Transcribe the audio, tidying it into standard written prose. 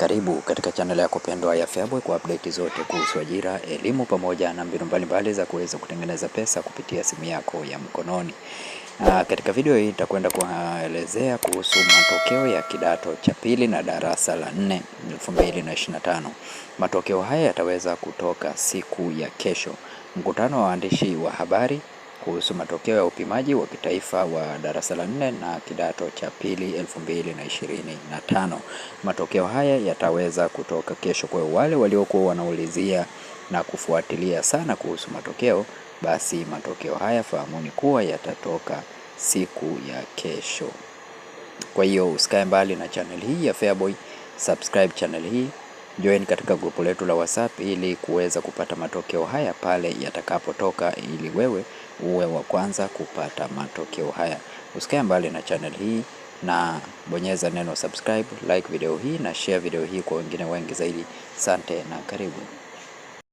Karibu katika channel yako pendwa ya Feaboy kwa update zote kuhusu ajira, elimu pamoja na mbinu mbalimbali za kuweza kutengeneza pesa kupitia simu yako ya mkononi. Katika video hii nitakwenda kuelezea kuhusu matokeo ya kidato cha pili na darasa la 4 2025. Matokeo haya yataweza kutoka siku ya kesho. Mkutano wa waandishi wa habari kuhusu matokeo ya upimaji wa kitaifa wa darasa la 4 na kidato cha pili 2025. Matokeo haya yataweza kutoka kesho. Kwa wale waliokuwa wanaulizia na kufuatilia sana kuhusu matokeo, basi matokeo haya fahamuni kuwa yatatoka siku ya kesho. Kwa hiyo usikae mbali na channel hii ya Feaboy, subscribe channel hii, join katika grupu letu la WhatsApp ili kuweza kupata matokeo haya pale yatakapotoka, ili wewe uwe wa kwanza kupata matokeo haya. Usikae mbali na channel hii na bonyeza neno subscribe, like video hii na share video hii kwa wengine wengi zaidi. Asante na karibu.